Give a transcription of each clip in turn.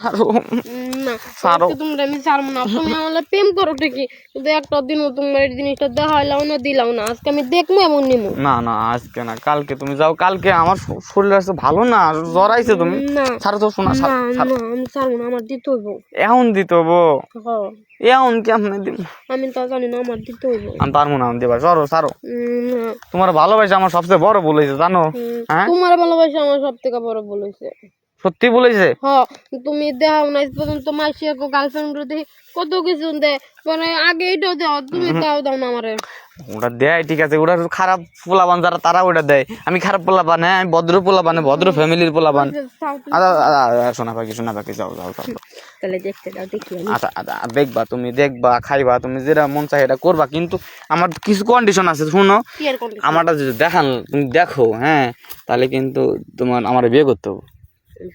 আরো না ছাড়ো। তোমরা আমি ছাড়বো না। তুমি আমার প্রেম করো ঠিকই, কিন্তু একটা দিনও তোমার এই জিনিসটা দেখাইলাও না, দিলাও না। আজকে আমি দেখবো এমন নিমু। না না আজকে না, কালকে তুমি যাও। কালকে আমার শরীর আছে ভালো না, জ্বর আইছে। তুমি না ছাড়ো তো, শোনা না না আমি ছাড়বো না, আমার দিতে হইব। এখন দিতে হবো। হ্যাঁ এখন কেমনে দিব? আমি তো জানি না, আমার দিতে হইব। আমি পারবো না, আমি দেবা। সরো ছাড়ো। না তোমার ভালোবাসা আমার সবচেয়ে বড় ভুল হয়েছে, জানো? হ্যাঁ তোমার ভালোবাসা আমার সব থেকে বড় ভুল হয়েছে। সত্যি বলেছে। হ্যাঁ তুমি দেখাও না আজ পর্যন্ত, মাসি গার্লফ্রেন্ড দেখি কত কিছু দেয়, মানে আগে এটাও দাও, তুমি দাও না আমারে। ওটা দেয় ঠিক আছে, ওটা খারাপ পোলাবান যারা তারা ওটা দেয়। আমি খারাপ পোলাবান, হ্যাঁ আমি ভদ্র পোলাবান, ভদ্র ফ্যামিলির পোলাবান। শোনা পাখি যাও যাও যাও। তাহলে দেখতে দাও, দেখি আমি। আচ্ছা আচ্ছা দেখবা, তুমি দেখবা, খাইবা, তুমি যেটা মন চাই এটা করবা, কিন্তু আমার কিছু কন্ডিশন আছে, শুনো। আমারটা যদি দেখান, তুমি দেখো, হ্যাঁ তাহলে কিন্তু তোমার আমার বিয়ে করতে হবে।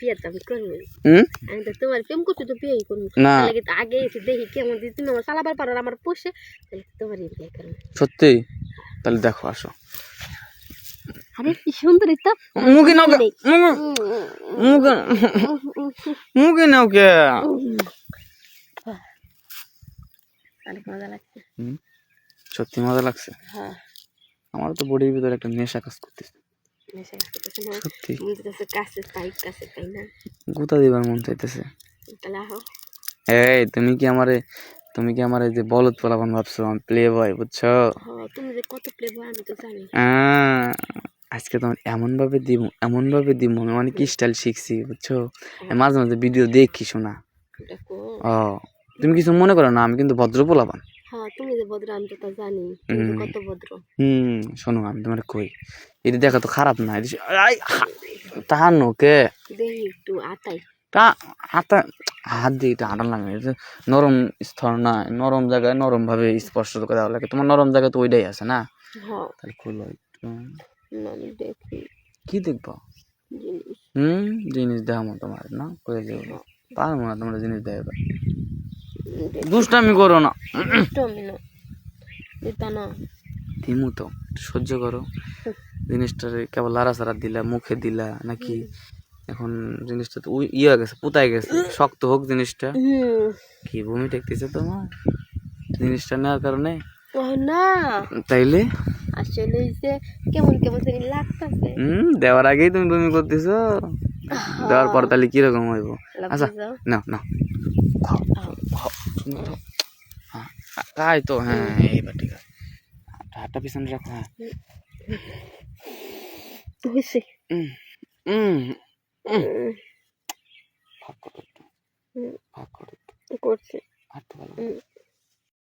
বিয়ে তো আমি করবো, হুম আমি তো তোমার প্রেম করছি তো বিয়ে করবো না না। আগে এসে দেখি কেমন, যদি তুমি আমার চালাবার পারো আমার পোষে, তাহলে তোমার বিয়ে করবো। সত্যি? তাহলে দেখো, আসো। আরে কি সুন্দর একটা মুখে নাও কে? মুখে নাও কে? অনেক মজা লাগছে। সত্যি মজা লাগছে। হ্যাঁ আমার তো বডির ভিতরে একটা নেশা কাজ করতেছে। সত্যি কাছে পাই, কাছে পাই না, গুতা দিবার মন চাইতেছে। তাহলে আহো। এই তুমি কি আমারে যে বলদ পোলাপান ভাবছো? আমি প্লে বয়, বুঝছো? তুমি যে কত প্লে বয় আমি তো জানি। আজকে তোমার এমন ভাবে দিব আমি অনেক স্টাইল শিখছি, বুঝছো? মাঝে মাঝে ভিডিও দেখি, শোনা। ও তুমি কিছু মনে করো না, আমি কিন্তু ভদ্র পোলাপান। হ্যাঁ তুমি যে ভদ্র আমি তো তা জানি, কত ভদ্র। শোনো আমি তোমার কই, এটা দেখা তো খারাপ না। তাহার নোকে দেখি একটু আতাই তা হাতা হাত দিয়ে এটা হাঁটান লাগে। নরম স্তর না, নরম জায়গায় নরম ভাবে স্পর্শ করে দেওয়া লাগে। তোমার নরম জায়গায় তো ওইটাই আছে না। তাহলে খুলো একটু। আমি দেখি কি দেখবো? জিনিস। জিনিস দেখাবো তোমার, না করে দেবো। পারবো না তোমরা জিনিস দেখাবে। দুষ্টামি করো না। আমি না দিতা না, দিমু তো, সহ্য করো। জিনিসটা কেবল লাড়াচাড়া দিলা, মুখে দিলা নাকি? এখন জিনিসটা তো ইয়ে হয়ে গেছে, পুতাই গেছে। শক্ত হোক জিনিসটা। কি বমি ঠেকতেছে তোমার জিনিসটা নেওয়ার কারণে? না তাইলে আসলে যে কেমন কেমন জানি লাগতেছে। দেওয়ার আগেই তুমি বমি করতেছো, দেওয়ার পর তাহলে কিরকম হইব? আচ্ছা না না তাই তো, হ্যাঁ এইবার ঠিক আছে। হাতটা পিছনে রাখো। হ্যাঁ হয়েছে। ভাগ করো একটু, ভাগ করো একটু। করছে। হাঁটতে ভালো